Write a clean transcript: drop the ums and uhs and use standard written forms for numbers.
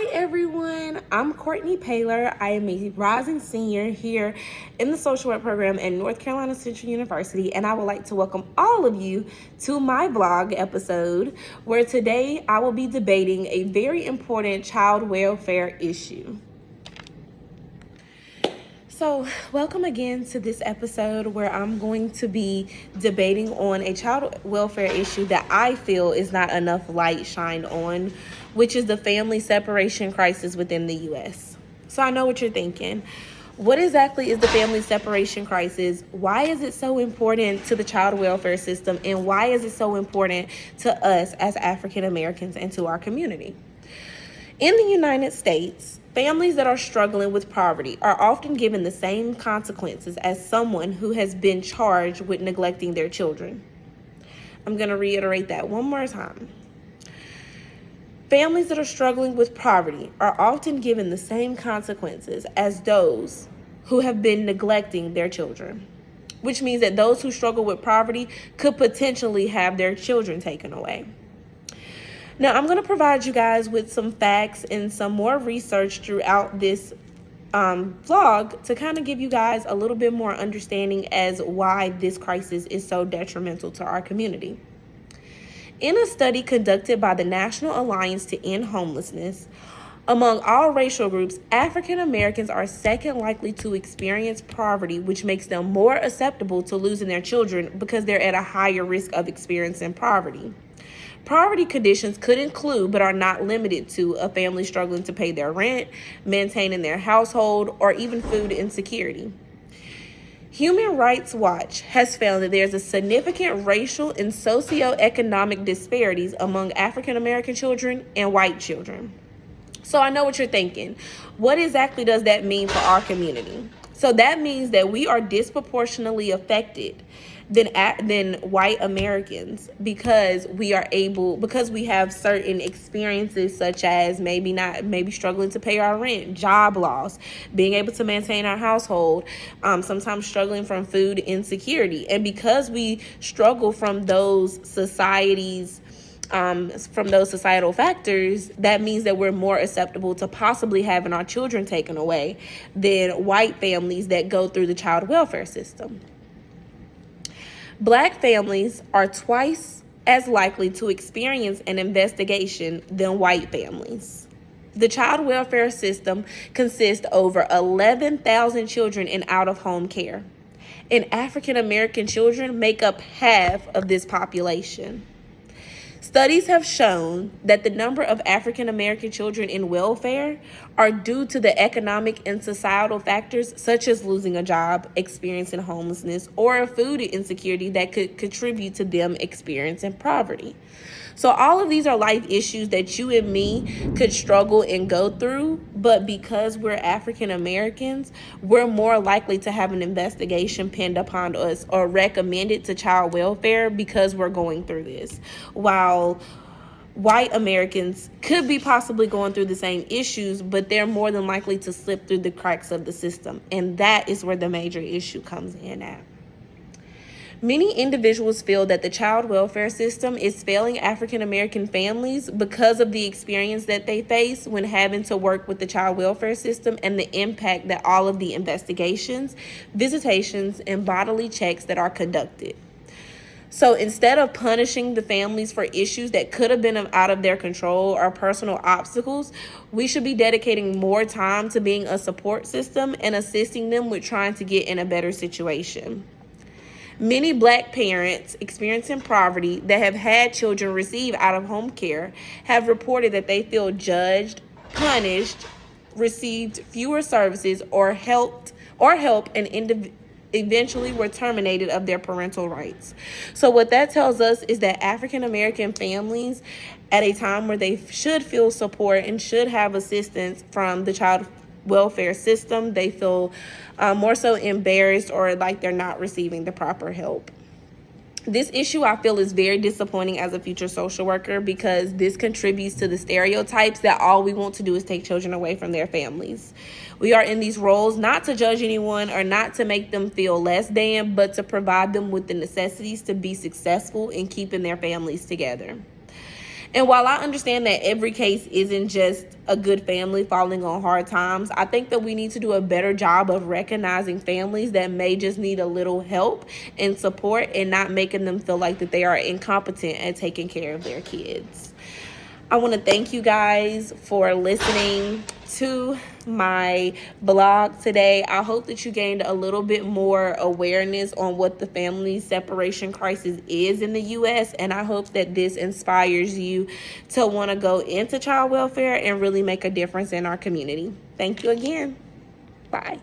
Hi everyone, I'm Courtney Paylor. I am a rising senior here in the social work program at North Carolina Central University, and I would like to welcome all of you to my vlog episode where today I will be debating a very important child welfare issue. So, welcome again to this episode where I'm going to be debating on a child welfare issue that I feel is not enough light shined on, which is the family separation crisis within the U.S. So, I know what you're thinking. What exactly is the family separation crisis? Why is it so important to the child welfare system? And why is it so important to us as African Americans and to our community? In the United States, families that are struggling with poverty are often given the same consequences as someone who has been charged with neglecting their children. I'm going to reiterate that one more time. Families that are struggling with poverty are often given the same consequences as those who have been neglecting their children, which means that those who struggle with poverty could potentially have their children taken away. Now, I'm going to provide you guys with some facts and some more research throughout this vlog to kind of give you guys a little bit more understanding as why this crisis is so detrimental to our community. In a study conducted by the National Alliance to End Homelessness, among all racial groups, African Americans are second likely to experience poverty, which makes them more susceptible to losing their children because they're at a higher risk of experiencing poverty. Poverty conditions could include, but are not limited to, a family struggling to pay their rent, maintaining their household, or even food insecurity. Human Rights Watch has found that there's a significant racial and socioeconomic disparities among African American children and white children. So I know what you're thinking. What exactly does that mean for our community? So that means that we are disproportionately affected than white Americans because we have certain experiences such as maybe struggling to pay our rent, job loss, being able to maintain our household, sometimes struggling from food insecurity. And because we struggle from those societal factors, that means that we're more susceptible to possibly having our children taken away than white families that go through the child welfare system. Black families are twice as likely to experience an investigation than white families. The child welfare system consists of over 11,000 children in out-of-home care, and African American children make up half of this population. Studies have shown that the number of African American children in welfare are due to the economic and societal factors such as losing a job, experiencing homelessness, or a food insecurity that could contribute to them experiencing poverty. So all of these are life issues that you and me could struggle and go through, but because we're African Americans, we're more likely to have an investigation pinned upon us or recommended to child welfare because we're going through this. While white Americans could be possibly going through the same issues, but they're more than likely to slip through the cracks of the system. And that is where the major issue comes in at. Many individuals feel that the child welfare system is failing African American families because of the experience that they face when having to work with the child welfare system and the impact that all of the investigations, visitations, and bodily checks that are conducted. So instead of punishing the families for issues that could have been out of their control or personal obstacles, we should be dedicating more time to being a support system and assisting them with trying to get in a better situation. Many Black parents experiencing poverty that have had children receive out-of-home care have reported that they feel judged, punished, received fewer services, or help, and eventually were terminated of their parental rights. So what that tells us is that African American families, at a time where they should feel support and should have assistance from the child welfare system, they feel more so embarrassed or like they're not receiving the proper help. This issue, I feel, is very disappointing as a future social worker because this contributes to the stereotypes that all we want to do is take children away from their families. We are in these roles not to judge anyone or not to make them feel less than, but to provide them with the necessities to be successful in keeping their families together. And while I understand that every case isn't just a good family falling on hard times, I think that we need to do a better job of recognizing families that may just need a little help and support, and not making them feel like that they are incompetent at taking care of their kids. I want to thank you guys for listening to my blog today. I hope that you gained a little bit more awareness on what the family separation crisis is in the U.S. And I hope that this inspires you to want to go into child welfare and really make a difference in our community. Thank you again. Bye.